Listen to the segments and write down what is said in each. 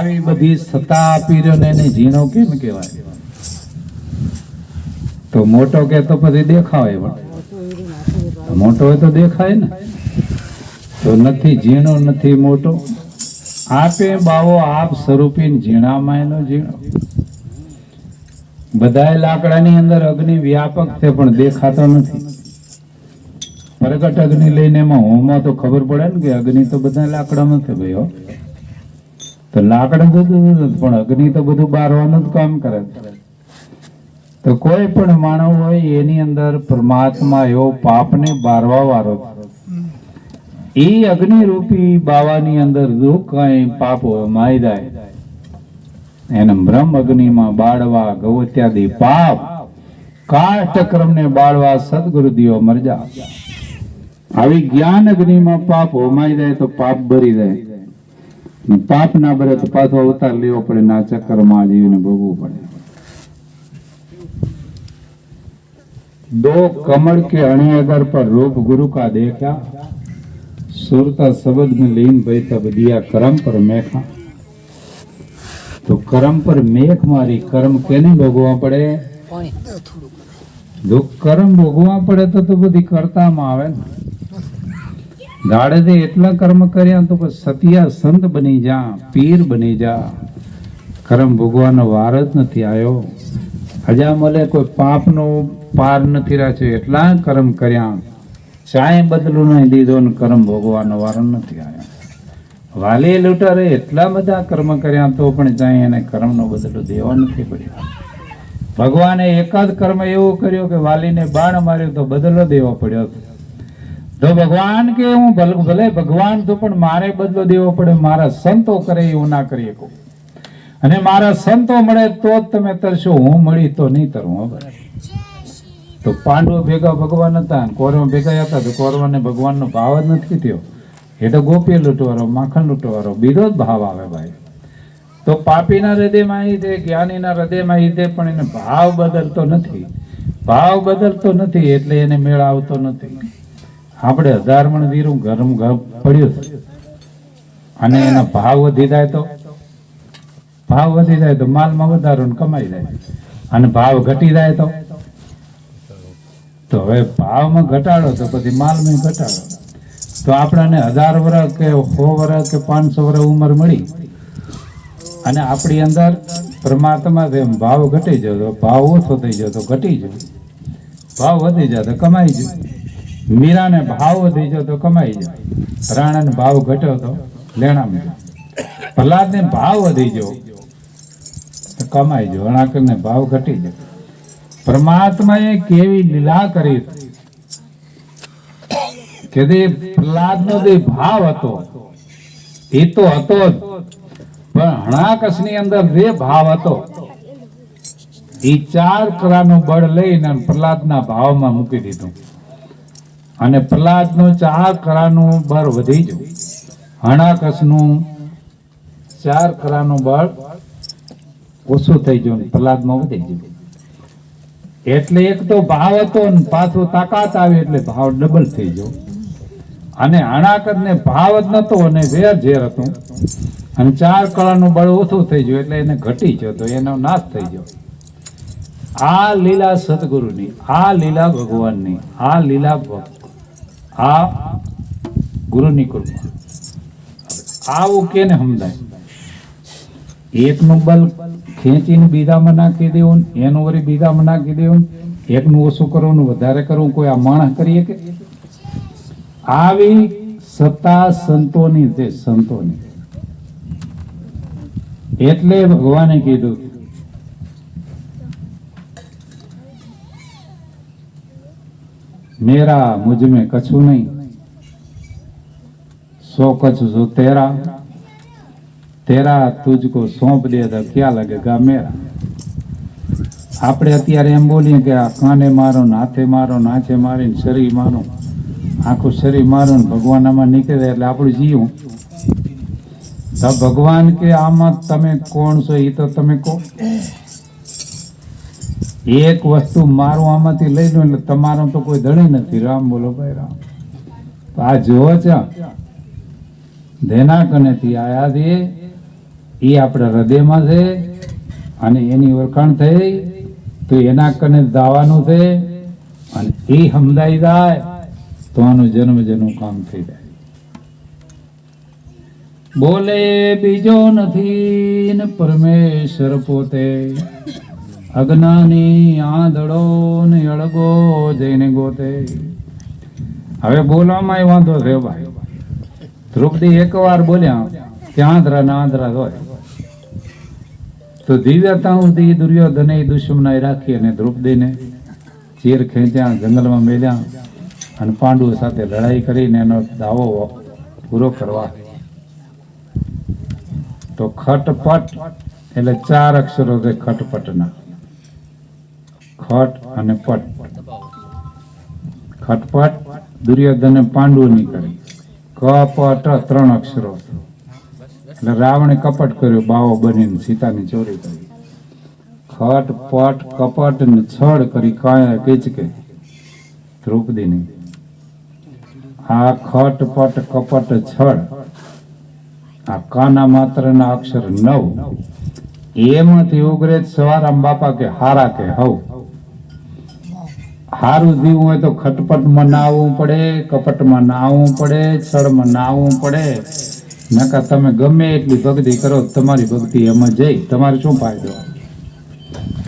આવી બધી સત્તા આપી રહ્યો ને એને ઝીણો કેમ કહેવાય? તો મોટો કે તો પછી દેખાય, મોટો હોય તો દેખાય ને. તો નથી ઝીણો નથી મોટો, આપે બાવો આપ સ્વરૂપી ઝીણામાં એનો ઝીણો. બધાય લાકડાની અંદર અગ્નિ વ્યાપક છે પણ દેખાતો નથી. પ્રગટ અગ્નિ લઈને એમાં હોમો તો ખબર પડે ને કે અગ્નિ તો બધા લાકડામાં છે ભાઈ. તો લાકડા તો પણ અગ્નિ તો બધું બારવાનું જ કામ કરે. તો કોઈ પણ માનવ હોય એની અંદર પરમાત્મા એવો પાપને બારવા વાળો એ અગ્નિ રૂપી બાવાની અંદર જો કઈ પાપો માઈ જાય એને બ્રહ્મ અગ્નિમાં બાળવા ગૌત્યાદિ પાપ કાષ્ટક્રમ ને બાળવા સદગુરુ દિયો મરજા. આવી જ્ઞાન અગ્નિમાં પાપ હોમાઈ જાય તો પાપ ભરી જાય. પાપ ના ભરે તો પાછો અવતાર લેવો પડે, ના ચક્કરમાં જીવીને ભોગવવું પડે. दो कमल के अणे अगर पर रूप गुरु का देखा, सुरता शब्द में लीन भई तब दिया कर्म पर मेखा. तो कर्म पर मेख मारी. कर्म केने भोगवा पड़े? जो कर्म भोगवा पड़े तो बधी करतामां आवे ने. दाड़े एटला कर्म कर्या तो सतिया संत बनी जा, पीर बनी जा. कर्म भोगवानो वार ज नथी आयो. हजा मले कोई पापनो पार નથી રાખ્યો, એટલા કર્મ કર્યા, ચાય બદલું નહીં દીધો ને કર્મ ભોગવાનો વારો નથી આવ્યો. વાલી લૂંટારે એટલા બધા કર્મ કર્યા તો પણ ચાય એને કર્મનો બદલો દેવો નથી પડ્યો. ભગવાને એકાદ કર્મ એવો કર્યો કે વાલીને બાણ માર્યો તો બદલો દેવો પડ્યો. તો ભગવાન કે હું ભલે ભગવાન તો પણ મારે બદલો દેવો પડે. મારા સંતો કરે એવું ના કરી શકું, અને મારા સંતો મળે તો જ તમે તરશો, હું મળી તો નહીં તરું. તો પાંડવો ભેગા ભગવાન હતા, કૌરવ ભેગા હતા, તો કૌરવને ભગવાનનો ભાવ જ નથી થયો. એ તો ગોપી લૂંટવારો, માખણ લૂંટવારો, બીજો જ ભાવ આવે ભાઈ. તો પાપીના હૃદયમાં આવી છે, જ્ઞાનીના હૃદયમાં આવી છે, પણ એને ભાવ બદલતો નથી. ભાવ બદલતો નથી એટલે એને મેળ આવતો નથી. આપણે 1000 મણ વીરું ગરમ પડ્યું છે અને એના ભાવ વધી જાય તો માલમાં વધારો કમાઈ જાય, અને ભાવ ઘટી જાય તો હવે ભાવમાં ઘટાડો તો પછી માલમાં ઘટાડો. તો આપણને 1000 વર્ષ કે 100 વર્ષ કે 500 વર્ષ ઉંમર મળી અને આપણી અંદર પરમાત્મા ભાવ ઘટી ગયો, ભાવ ઓછો થઈ ગયો તો ઘટી ગયો, ભાવ વધી જાય તો કમાઈ જાય. મીરાને ભાવ વધી ગયો તો કમાઈ જાય, રાણાને ભાવ ઘટ્યો તો લેણામાં જાય. પ્રહલાદને ભાવ વધી ગયો તો કમાઈ ગયો, અણાકરને ભાવ ઘટી જાય. પરમાત્માએ કેવી લીલા કરી કે પ્રહલાદનો જે ભાવ હતો એ તો હતો જ, પણ હણાકસની અંદર જે ભાવ હતો એ 4 કરાનું બળ લઈને પ્રહલાદના ભાવમાં મૂકી દીધું, અને પ્રહલાદનું 4 કરાનું બળ વધી ગયું. હણાકસનું 4 કરાનું બળ ઓછું થઈ ગયું, પ્રહલાદમાં વધી ગયું. એટલે એક તો ભાવ હતો ને પાછો તાકાત આવી એટલે ભાવ ડબલ થઈ ગયો. અને હણાકરને ભાવ જ નતો અને વેર ઝેર હતું, અને 4 કળાનું બળ ઓછું થઈ ગયું એટલે એને ઘટી ગયો, તો એનો નાશ થઈ ગયો. આ લીલા સદગુરુની, આ લીલા ભગવાનની, આ લીલા આ ગુરુની કૃપા. આવું કેને સમજાય? એકનું બલ ખેંચીને બીજામાં નાખી દેવું, એનું વળી બીજામાં નાખી દેવું, એકનું ઓછું કરવું વધારે કરવું, કોઈ આ માણસ કરીએ કે? આવી સત્તા સંતોની છે, સંતોની. એટલે ભગવાને કીધું મેરા મુझ में कछु नहीं, सो कछ सो तेरा, तेरा तुझको सौंप दे तो क्या लगेगा मेरा। આપણે અત્યારે એમ બોલીએ કે આ કાને મારો ને હાથે મારો ને આંખે મારીને શરીર મારો, આખું શરીર મારો ને ભગવાન આમાં નીકળે એટલે આપણું જીવું. તો ભગવાન કે આમાં તમે કોણ છો એ તો તમે કહો. એક વસ્તુ મારું આમાંથી લઈ લો એટલે તમારો તો કોઈ ધણી નથી. રામ બોલો ભાઈ રામ. તો આ જોવો છે ધેના કનેથી આયા છે એ આપણા હૃદયમાં છે અને એની ઓળખાણ થઈ તો એના કને દાવાનું છે અને એ સમજાઈ જાય તો આનું જન્મ જન્મ કામ થઈ જાય. બોલે બીજો નથી ને પરમેશ્વર પોતે, અજ્ઞાની આંધળો ને અળગો જઈને ગોતે. હવે બોલવામાં વાંધો થયો ભાઈ. દ્રૌપદી એકવાર બોલ્યા કે આંધળા ના આંધળા હોય તો દિવ્યતા સુધી દુર્યોધને દુશ્મનાઈ રાખી અને દ્રૌપદીને ચીર ખેંચ્યા, જંગલમાં મેલ્યા અને પાંડવો સાથે લડાઈ કરીને એનો દાવો પૂરો કરવા. તો ખટપટ એટલે 4 અક્ષરો છે ખટપટના. ખટ અને પટ. ખટપટ દુર્યોધને પાંડવોની કરી. કપટ 3 અક્ષરો એટલે રાવણે કપટ કર્યો, બાવો બનીને સીતાની ચોરી કરી. ખટ પટ કપટ ને છળ કરી કાયા કીચકે દ્રૌપદીની. આ ખટ પટ કપટ છળ આ કાના માત્રના અક્ષર 9. એમાંથી ઉગ્રેજ સવારામ બાપા કે હારા કે હવ. હારું જીવવું હોય તો ખટપટમાં ના આવવું પડે, કપટમાં ના આવવું પડે, છળમાં ના આવવું પડે. નકા તમે ગમે એટલી ભક્તિ કરો તમારી ભક્તિ એમાં જઈ તમારે શું ફાયદો.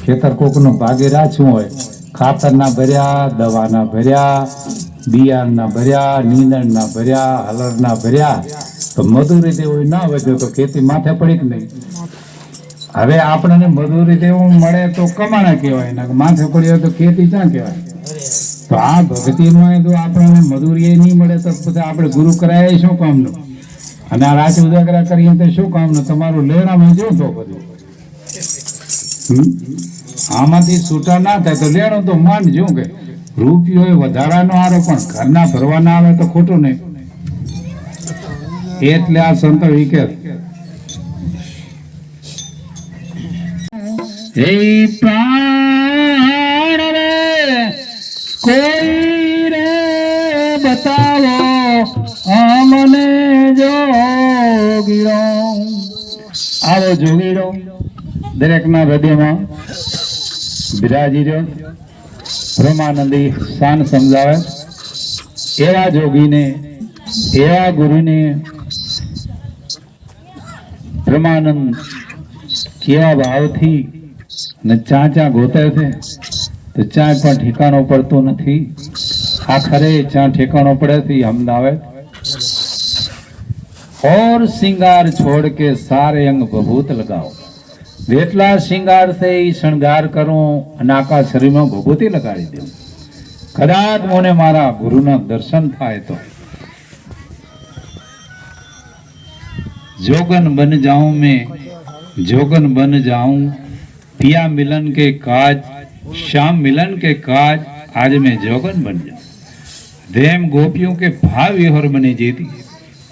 ખેતર કોકનો ભાગે રાચવું હોય, ખાતરના ભર્યા, દવાના ભર્યા, બિયારના ભર્યા, નીંદણના ભર્યા, હલરના ભર્યા, તો મજૂરી દેવું ના વધ્યો તો ખેતી માથે પડી કે નહીં. હવે આપણને મજૂરી દેવું મળે તો કમાણા કહેવાય, ને માથે પડ્યો તો ખેતી ક્યાં કહેવાય. તો આ ભક્તિમાં જો આપણને મજૂરી નહીં મળે તો પછી આપણે ગુરુ કરાય શું કામનું, અને આ રાજ ઉજાગરા કરીએ તો શું કામનું. તમારું લેણામાં જો તો બધું આમાંથી છૂટા ના થાય તો લેણું તો માંડ જો કે રૂપિયો વધારાનો આરો પણ ઘરના ભરવાના આવે તો ખોટું નહીં. એટલે આ સંતો વિકે એ પ્રાણ રે કોઈ રે બતાવો અમને જોગીરો. આવો જોગીરો દરેકના હૃદયમાં બિરાજી રહ્યો. બ્રહ્માનંદી શાન સમજાવે એવા જોગીને, એવા ગુરુને બ્રહ્માનંદ કેવા ભાવથી ને ચા ગોતે છે તો ચા પણ ઠેકાણો પડતો નથી. આખરે ચા ઠેકાણો પડે છે અમદાવાદ. और श्रृंगार छोड़ के सारे अंग भभूत लगाओ. જેટલા શ્રૃંગાર છે એ શણગાર કરું અને આખા શરીરમાં ભભૂતિ લગાડી દઉં. કદાચ મને મારા ગુરુના દર્શન થાય તો जोगन बन जाऊं मैं, जोगन बन जाऊं. पिया मिलन के काज, श्याम मिलन के काज, आज मैं जोगन बन जाऊं. ધેમ ગોપીઓ કે ભાવ વિહર બની જતી.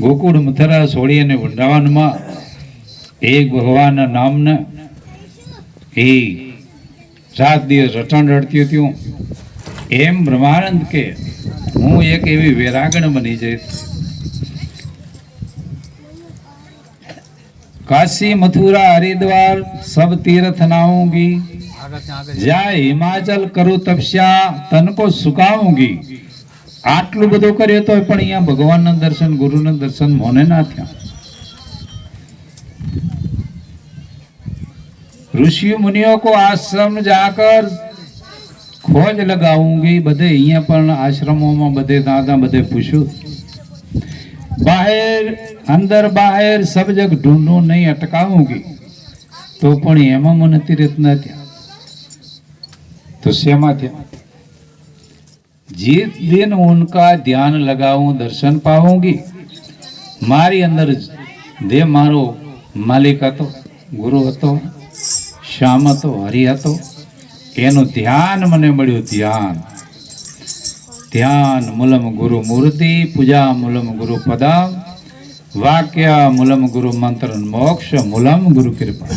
ગોકુળ મથુરા છોડી અને વૃંદાવનમાં એક ભગવાનના નામના એ 7 દિવસ રટણ રડતી હતી. એમ બ્રહ્માનંદ કે હું એક એવી વૈરાગણ બની જઈશ. काशी मथुरा हरिद्वार सब तीर्थ नाऊंगी, जाए हिमाचल करूं तपस्या तन को सुकाऊंगी. આટલું બધું કરીએ તો પણ અહીંયા ભગવાનના દર્શન, ગુરુના દર્શન મોને ના થયા. ऋषि मुनियों को आश्रम जाकर खोज लगाऊंगी. બધે અહીંયા પણ આશ્રમોમાં બધે દાદા બધે પૂછ્યું. बाहर अंदर बाहर सब जग ढूंढूं नहीं अटकाऊंगी. तो पण एमा मन तीर्थ न थया तो सेमा थया. जिस दिन उनका ध्यान लगाऊं दर्शन पाऊंगी મારી અંદર જે મારો માલિક હતો, ગુરુ હતો, શ્યામ હતો, હરિ હતો, એનું ધ્યાન મને મળ્યું. ધ્યાન મૂલમ ગુરુ મૂર્તિ, પૂજા મૂલમ ગુરુ પદમ, વાક્ય મૂલમ ગુરુ મંત્ર, મોક્ષ મૂલમ ગુરુ કૃપા.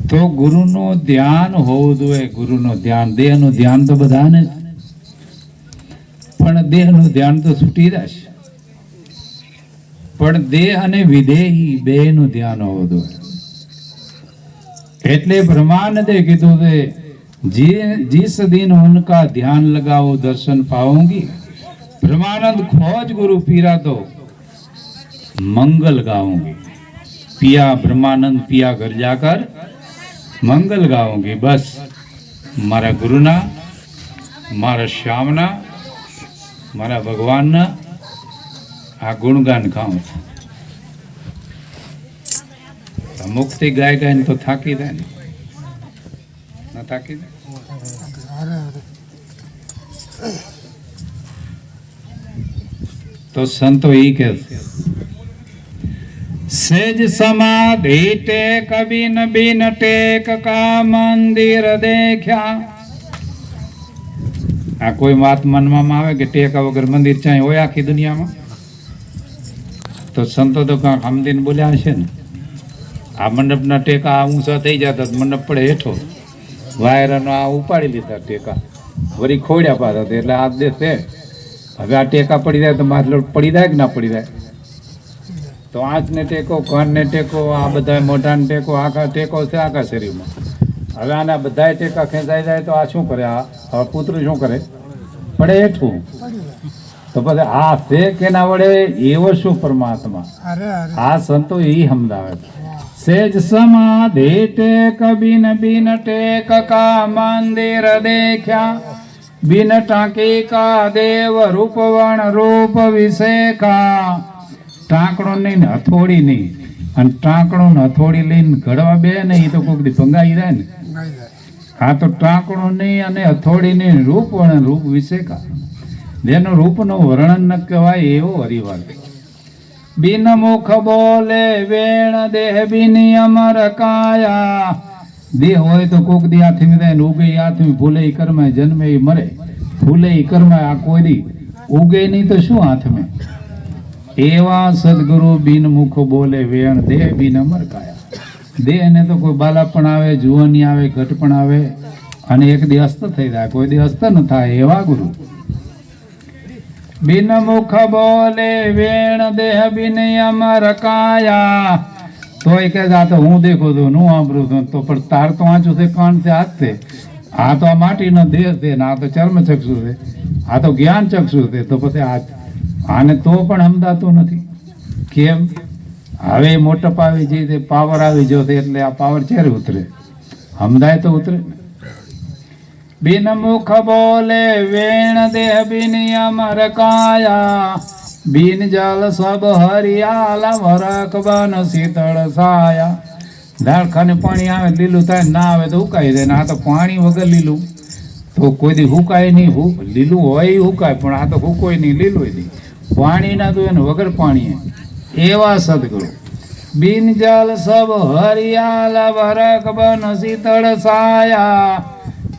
તો ગુરુનું ધ્યાન હોવું જોઈએ. ગુરુનું ધ્યાન, દેહનું ધ્યાન તો બધાને જ, પણ દેહનું ધ્યાન તો છૂટી જશે. પણ દેહ અને વિદેહી બેનું ધ્યાન હોવું જોઈએ. એટલે બ્રહ્માનંદે કીધું છે, जिस दिन उनका ध्यान लगाओ दर्शन पाऊंगी. ब्रह्मानंद खोज गुरु पीरा तो मंगल गाऊंगी. पिया ब्रह्मानंद पिया घर जाकर मंगल गाऊंगी. बस मारा गुरुना, मारा श्यामना, मारा भगवानना आ गुणगान गाऊं. मुक्ति गाय गाय तो थाकी दे ना, थाकी दे. तो संतो ही कहते, सेज समाधि टेक बिन बिन टेक का मंदिर देख्या. आ कोई बात मन में आवे कि टेका वगर मंदिर चाहे हो आखी दुनिया में? तो संतो तो क्या हम दिन बोलिया हशे ने, आ मंडप ना टेका ऊंचा थई जाता, मंडप पड़े हेठो, वायरनो आ उपाड़ी लीधा टेका, वरी खोड्या पाछा એટલે આ દેશે. હવે આ ટેકા પડી જાય તો માથે પડી જાય કે ના પડી જાય? તો આંચને ટેકો, કાનને ટેકો, આ બધા મોઢાને ટેકો, આખા ટેકો છે આખા શરીરમાં. હવે આના બધા ટેકા ખેંચાઈ જાય તો આ શું કરે? આ હવે પુત્ર શું કરે? પડે હેઠું. તો પછી આ છે કે ના વડે? એવો શું પરમાત્મા? આ સંતો એ સમજાવે છે. सेज समाधि टेक बिन बिन टेक का मंदिर देखा. बिन टाके का देव रूपवण रूप विषेका. टांकड़ो नहीं ने हथोड़ी नहीं, अन टांकड़ो ने हथोड़ी लईने घड़वा बे नहीं तो कोक दी भंगाई जाए ने. आ तो टांकड़ो नहीं अने हथोड़ी नहीं, रूपवण रूप विषेका. जेनो रूपनो वर्णन न कहेवाय एवो हरिवाल. बिन मुख बोले वेण देह बिन अमर काया. देह होय तो कोक दी हाथ में दे, उगे हाथ में, भूले कर्म जन्मे मरे, भूले कर्म आ कोई दी उगे नहीं तो शू हाथ में. एवा सदगुरु बिन मुख बोले वेण देह बिन अमर काया. देह ने तो कोई बालापण आवे, जुवानी आवे, घटपण आवे अने एक दी अस्त थई जाय, कोई दी अस्त न थाय. एवा गुरु बिन मुख बोले वेण देह बिन अमर काया. तो एक तो हूँ देखो तो नू आंबरू तो पर तार तो आंचू से कान से हाथ से. आ तो आ माटी न देह से, आ तो चर्म चक्षु से, आ तो ज्ञान चक्षु से. तो पछी आने तो पण हमदातो नथी. केम? हवे मोटप आवी जे पावर आवी जो એટલે આ પાવર ક્યારે ઉતરે? हमदाय तो उतरे. बिन मुख बोले वेण देह बिन अमर काया. बिन जल सब हरियाला वरक बन शीतल साया. ઝાડખાને પાણી આવે લીલું થાય, ના આવે તો હુકાઈ જાય. આ તો પાણી વગર લીલું તો કોઈ દી હુકાય નહીં. લીલું હોય હુકાય, પણ આ તો હુકોય નહીં, લીલું નહીં. પાણી ના તો એને વગર પાણી. એવા સદગુરુ बिन जल सब हरियाला वरक बन शीतल साया.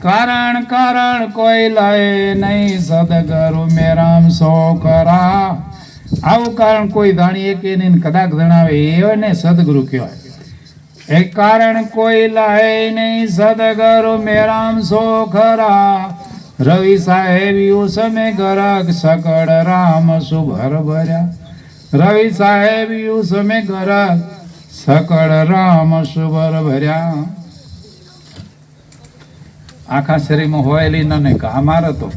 कारण कारण कोई लाए नहीं, सदगुरु मेराम सो करा. આવું કારણ કોઈ જાણીએ કે નહીં, કદાચ જણાવે એને સદગુરુ કહેવાય. એક કારણ કોઈ લાય નહીં, સદગુરુ મેરામ સો ખરા. રવિ સાહેબ યુસમે ગરક સકળ રામ સુભર ભર્યા. રવિ સાહેબ યુસમે ગરક સકળ રામ સુભર ભર્યા. આખા શરીરમાં હોયેલી ન અમારે તો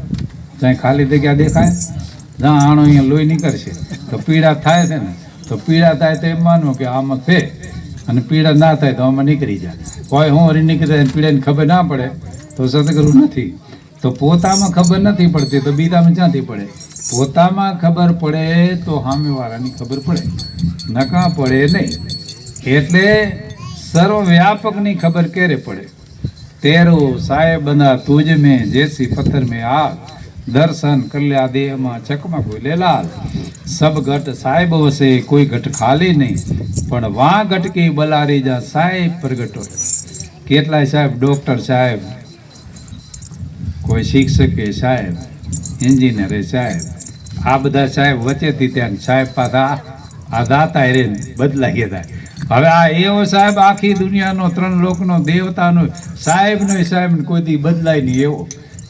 જ્યાં ખાલી જગ્યા દેખાય, જ્યાં આણો અહીંયા લોહી નીકળશે તો પીડા થાય છે ને. તો પીડા થાય તો એમ માનવું કે આમાં છે, અને પીડા ના થાય તો આમાં નીકળી જાય. કોઈ હું હરી નીકળી જાય, પીડાની ખબર ના પડે તો સદગુરુ નથી. તો પોતામાં ખબર નથી પડતી તો બીજામાં ક્યાંથી પડે? પોતામાં ખબર પડે તો સામેવાળાની ખબર પડે, નકા પડે નહીં. એટલે સર્વવ્યાપકની ખબર ક્યારે પડે? तेरो साहेब बंदा तुझ में जैसी पत्थर में आग, દર્શન કર્યા દેહમાં ચકમા બોલે લાલ સબ ઘટ સાહેબ વસે કોઈ ઘટ ખાલી નહીં પણ વા ઘટકી બલારી જા સાહેબ પ્રગટો કેટલાય સાહેબ ડોક્ટર સાહેબ કોઈ શિક્ષકે સાહેબ એન્જિનિયરે સાહેબ આ બધા સાહેબ વચ્ચેથી ત્યાં સાહેબ પાછા આ દાતા રે બદલાઈ ગયા હવે આ એવો સાહેબ આખી દુનિયાનો 3 લોકનો દેવતાનો સાહેબનો કોઈ દી બદલાય નહીં એવો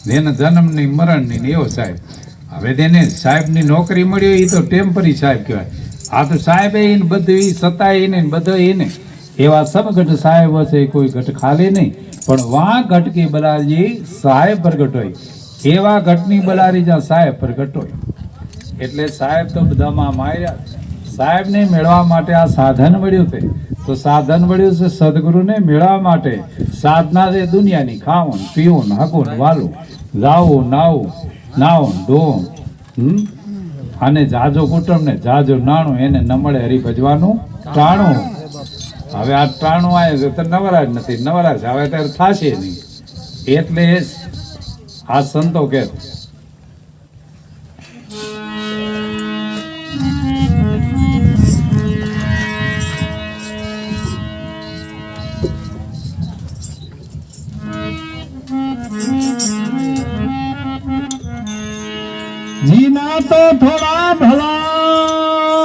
જેને જન્મની મરણની ને એવો સાહેબ હવે તેને સાહેબની નોકરી મળી એ તો ટેમ્પરરી સાહેબ કહેવાય આ તો સાહેબ એને બધું એ સતાય એને બધો એને એવા સમઘટ સાહેબ હશે કોઈ ઘટ ખાલી નહીં પણ વા ઘટકી બલાજી સાહેબ પ્રગટ હોય એવા ઘટની બલારી જ્યાં સાહેબ પ્રગટ હોય એટલે સાહેબ તો બધામાં માર્યા સાહેબને મેળવવા માટે આ સાધન મળ્યું છે તો સાધન મળ્યું છે સદગુરુને મેળવવા માટે સાધના છે દુનિયાની ખાવું પીવું હાકું વાલું લાવું નાવું નાવું ધોવું અને જાજો કુટુંબ ને જાજો નાણું એને ન મળે હરી ભજવાનું ટાણું હવે આ ટાણું આવે છે તો નવરાજ નથી નવરાજ હવે ત્યારે થશે નહીં એટલે આ સંતો કે જીના તો થોડા ભલા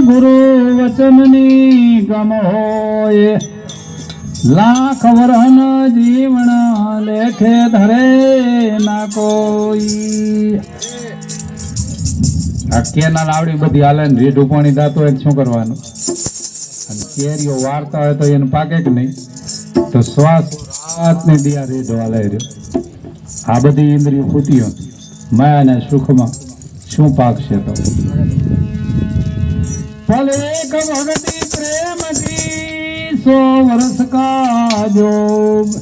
ગુરુ વચનની ગમ હોય લાખ વરહન જીવન લેખે ધરે ના કોઈ આ કેનાલ આવડી બધી હાલે ને રીઢું પાણી દાતો હોય શું કરવાનું અને કેરીઓ વારતા હોય તો એને પાકે કે નહીં તો શ્વાસ રાતને દિયા રીઢો હાલે રહ્યો આ બધી ઇન્દ્રિયો ફૂટીઓ માયાના સુખમાં શું પાકશે તો પલ એક ભગતિ પ્રેમ કી 100 વર્ષ કા જોગ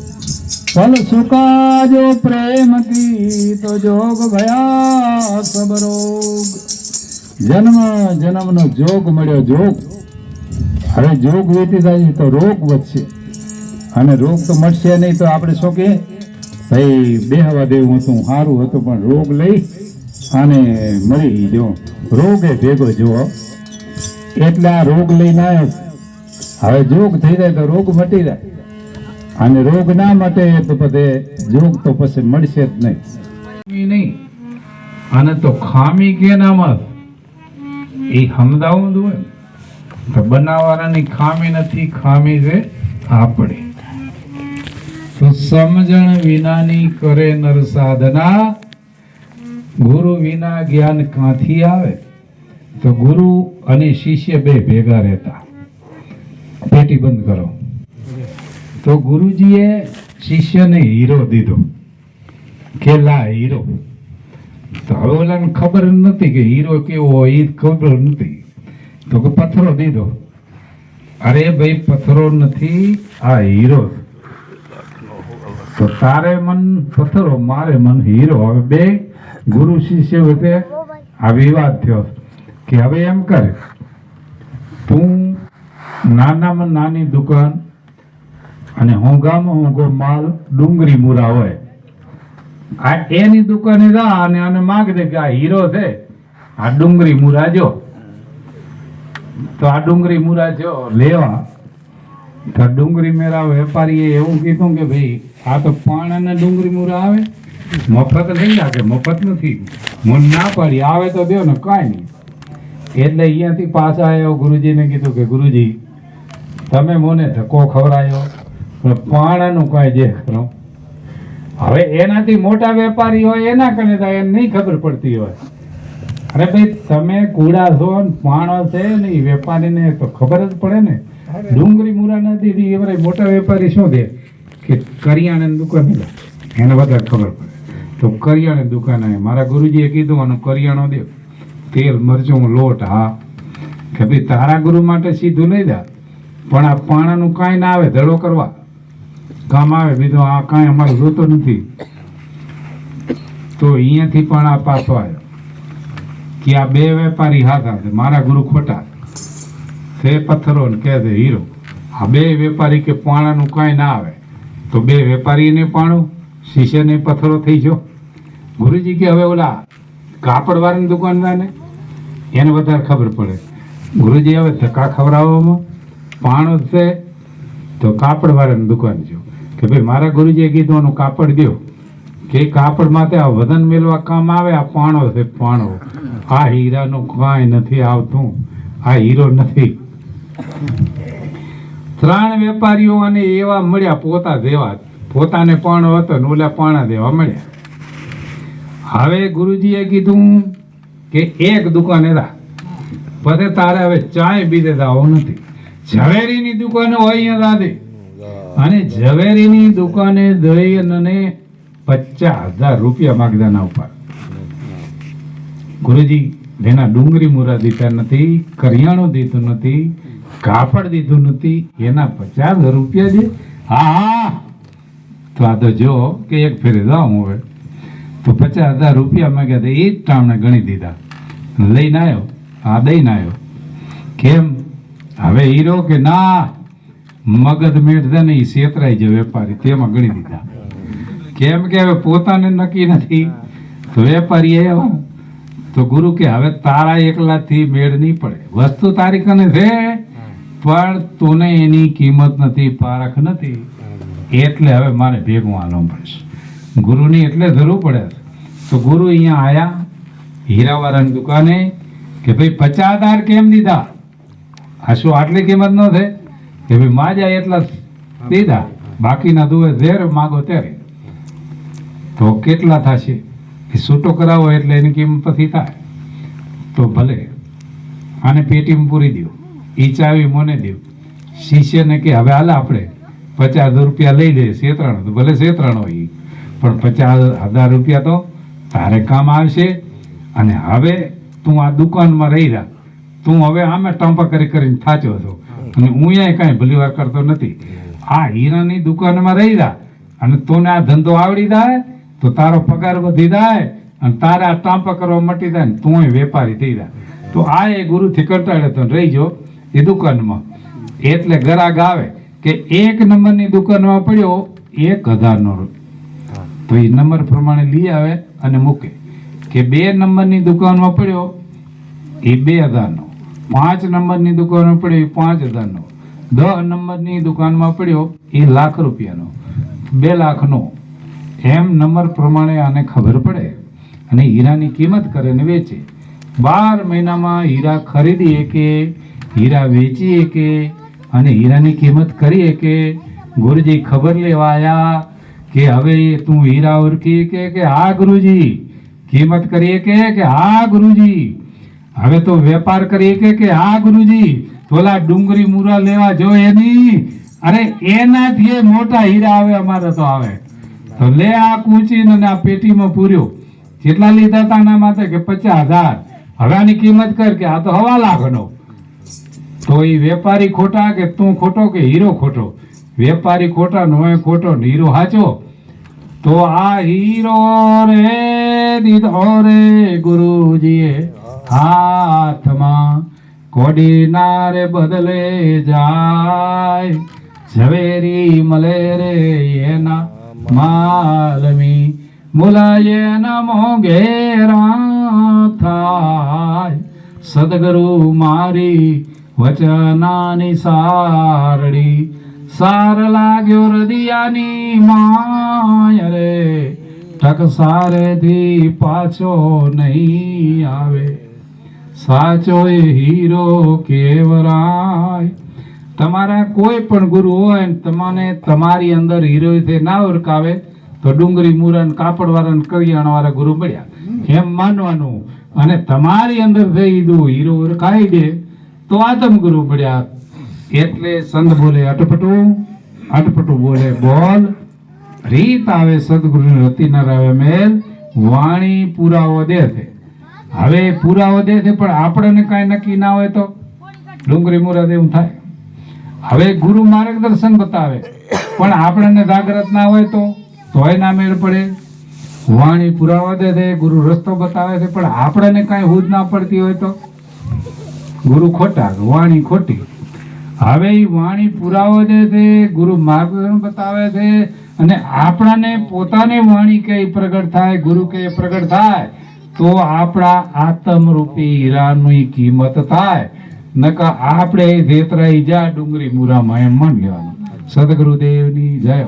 પલ સુકા જો પ્રેમ કી તો જોગ ભયા સબ રોગ જન્મ જન્મનો જોગ મળ્યો જોગ હવે જોગ વીતી જાય તો રોગ વધશે અને રોગ તો મળશે નહીં તો આપણે શું કે ભાઈ બેહવા દેવું હતું સારું હતું પણ રોગ લઈ અને મરી જો રોગે ભેગો જુઓ એટલે આ રોગ લઈને આવ્યો હવે જોગ થઈ જાય તો રોગ મટી જાય અને રોગ ના મટે તો બધે જોગ તો પછી મળશે જ નહીં અને તો ખામી કેનામાં એ સમજાવું જોઈએ તો બનાવવાની ખામી નથી ખામી છે આપણી તો સમજણ વિનાની કરે નર સાધના ગુરુ વિના જ્ઞાન ક્યાંથી આવે તો ગુરુ અને શિષ્ય બે ભેગા રહેતા પેટી બંધ કરો તો ગુરુજીએ શિષ્યને હીરો દીધો કે લા હીરો તો હવે ઓલાને ખબર નથી કે હીરો કેવો હોય એ ખબર નથી તો કે પથ્થરો દીધો અરે ભાઈ પથ્થરો નથી આ હીરો તો તારે મન પથ્થરો મારે મન હીરો હવે બે ગુરુ શિષ્ય વચ્ચે આ વિવાદ થયો કે હવે એમ કરે તું નાનામાં નાની દુકાન અને હોંગામાં હોંગો માલ ડુંગળી મૂરા હોય આ એની દુકાને જા અને આને માગ દે કે આ હીરો છે આ ડુંગળી મૂરા જો તો આ ડુંગળી મૂરા જો લેવા તો ડુંગળી મેરા વેપારીએ એવું કીધું કે ભાઈ આ તો પાણાના ડુંગળી મૂરા આવે મફત નહીં લાગે મફત નથી મને ના પાડી આવે તો દો ને કાંઈ નહીં એટલે અહીંયાથી પાછા આવ્યો ગુરુજીને કીધું કે ગુરુજી તમે મને ધક્કો ખવડાયો પણ પાણાનું કાંઈ જે કરો હવે એનાથી મોટા વેપારી હોય એના કને થાય એને નહીં ખબર પડતી હોય અરે ભાઈ તમે કુડા છો ને પાણો છે ને એ વેપારીને તો ખબર જ પડે ને ડુંગળી મૂરા નથી એ બધા મોટા વેપારી શું દે કે કરિયાણાની દુકાન એને વધારે ખબર પડે તો કરિયાણાની દુકાન આવે મારા ગુરુજીએ કીધું આનું કરિયાણો દે તેલ મરચું લોટ હા કે ભાઈ તારા ગુરુ માટે સીધું લઈ જા પણ આ પાણાનું કાંઈ ના આવે ધડો કરવા કામ આવે બીજું આ કાંઈ અમારું જોતો નથી તો અહીંયાથી પણ આ પાછો આવ્યો કે આ બે વેપારી હાથા છે મારા ગુરુ ખોટા છે પથ્થરો ને કહે છે હીરો આ બે વેપારી કે પાણાનું કાંઈ ના આવે તો બે વેપારીને પાણું શિષ્યને પથ્થરો થઈ ગયો ગુરુજી કે હવે ઓલા કાપડ વાળાની દુકાનદાર ને એને વધારે ખબર પડે. ગુરુજી હવે ધક્કા ખવડાવવામાં પાણો છે તો કાપડ વાળાની દુકાન જો કે ભાઈ મારા ગુરુજીએ કીધું આનું કાપડ દો કે કાપડ માટે આ વજન મેળવા કામ આવે. આ પાણો છે પાણો, આ હીરાનું કાંઈ નથી આવતું, આ હીરો નથી. 3 વેપારીઓ અને એવા મળ્યા પોતા જેવા, પોતાને પાણો હતો ને ઓલા પાણા દેવા મળ્યા. હવે ગુરુજીએ કીધું કે એક દુકાન એરા પછી તારે હવે ચાય બીજે દાવો નથી. ઝવેરીની દુકાને હોય અહીંયા દાદે, અને ઝવેરીની દુકાને દઈ અને 50,000 રૂપિયા માગદાના ઉપર. ગુરુજી એના ડુંગળી મુરા દીધા નથી, કરિયાણું દીધું નથી, કાપડ દીધું નથી, એના 50,000 રૂપિયા દે. હા તો આ તો જો કે એક ફેરે જાઉં હવે તો 50,000 રૂપિયા માંગ્યા તો એ જ ટાણે ગણી દીધા. લઈને આવ્યો, આ દઈને આવ્યો. કેમ હવે હીરો કે ના મગજ મેળ છે ને એ છેતરાઈ જાય વેપારી, તેમાં ગણી દીધા. કેમ કે હવે પોતાને નક્કી નથી તો વેપારી આવ્યો તો ગુરુ કે હવે તારા એકલાથી મેળ નહીં પડે. વસ્તુ તારી કને છે પણ તને એની કિંમત નથી, પારખ નથી, એટલે હવે મારે ભેગું આલવું પડશે. ગુરુની એટલે જરૂર પડે. તો ગુરુ અહીંયા આયા હીરાવાળાની દુકાને કે ભાઈ 50,000 કેમ દીધા? આ શું આટલી કિંમત ન થાય? કે ભાઈ માજા એટલા દીધા, બાકીના દુએ ઝેર માગો ત્યારે. તો કેટલા થશે? એ છૂટો કરાવો એટલે એની કિંમત પછી થાય. તો ભલે આને પેટીમાં પૂરી દો, એ ચાવી મને દો. શિષ્યને કે હવે હાલ આપણે 50,000 રૂપિયા લઈ લે, શેતરાણો તો ભલે શેતરાણો હોય, પણ 50,000 રૂપિયા તો તારે કામ આવશે. અને હવે તું આ દુકાનમાં રહી રહ્યા, તું હવે આમે ટંપા કરીને થાચો છો, અને હું અહીંયા કાંઈ ભલી વાર કરતો નથી. આ હીરાની દુકાનમાં રહી રહ્યા અને તોને આ ધંધો આવડી જાય તો તારો પગાર વધી જાય અને તારે આ ટાંપા કરવા મટી જાય ને તું વેપારી થઈ જાય. તો આ એ ગુરુથી કંટાળે તો રહી જો એ દુકાનમાં. એટલે ગ્રાહક આવે કે 1 નંબરની દુકાનમાં પડ્યો 1,000નો, તો એ નંબર પ્રમાણે લઈ આવે અને મૂકે. કે 2 નંબરની દુકાનમાં પડ્યો એ 2,000નો, 5 નંબરની દુકાનમાં પડ્યો એ 5,000નો, 10 નંબરની દુકાનમાં પડ્યો એ લાખ રૂપિયાનો, 2 લાખનો. એમ નંબર પ્રમાણે આને ખબર પડે અને હીરાની કિંમત કરે ને વેચે. 12 મહિનામાં હીરા ખરીદીએ કે હીરા વેચીએ કે અને હીરાની કિંમત કરીએ કે. ગુરુજી ખબર લેવા આયા કે હવે તું હીરા ઓળખી કે હા ગુરુજી, કિંમત કરીએ કે હા ગુરુજી, હવે તો વેપાર કરીએ કે હા ગુરુજી, તોલા ડુંગળી મુરા લેવા જો એની, અરે એનાથી મોટા હીરા આવે અમારે તો આવે. તો લે આ કૂચીને આ પેટીમાં પૂર્યો. કેટલા લીધા હતા આના માટે? કે 50,000. હવે આની કિંમત કર કે આ તો 1.5 લાખનો. તો એ વેપારી ખોટા કે તું ખોટો કે હીરો ખોટો? વેપારી ખોટા, નો ખોટો ને હીરો હાચો. તો આ હીરો રે દીધો રે ગુરુજીએ હાથમાં, કોડીના રે બદલે જાય, ઝવેરી મળે રે એના માલમી, મુલાયના મોંઘેરા થાય. સદગુરુ મારી વચનાની સારડી, સાર લાગ્યો હૃદયાની માય રે, ટકસારેથી પાછો નહીં આવે. સાચો એ હીરો કેવરાય. તમારા કોઈ પણ ગુરુ હોય ને તમને તમારી અંદર હીરો ના ઓળખાવે તો ડુંગળી મુરન કાપડ વાળા કરિયાણા વાળા ગુરુ મળ્યા એમ માનવાનું. અને તમારી અંદર થઈ હીરો ઓળખાઈ દે તો આતમ ગુરુ મળ્યા. એટલે સંત બોલે અટપટું, અટપટું બોલે બોલ, રીત આવે સદગુરુ રતિ ન રાવે મેલ, વાણી પુરાવો દે છે. હવે પુરાવો દે છે પણ આપણને કાંઈ નક્કી ના હોય તો ડુંગળી મુરા દેવું થાય. હવે ગુરુ માર્ગદર્શન બતાવે પણ આપણને જાગ્રત ના હોય તો તોય ના મેળ પડે. વાણી પુરાવા દે છે, ગુરુ રસ્તો બતાવે છે પણ આપણને કાંઈ હૂદ ના પડતી હોય તો ગુરુ ખોટા, વાણી ખોટી. હવે ઈ વાણી પુરાવો દે છે, ગુરુ માર્ગદર્શન બતાવે છે, અને આપણાને પોતાની વાણી કઈ પ્રગટ થાય, ગુરુ કઈ પ્રગટ થાય તો આપણા આત્મરૂપી હીરાની કિંમત થાય. નકા આપણે જેતરાઈ જા ડુંગળી મુરામાં એમ માન લેવાનું. સદગુરુદેવની જય.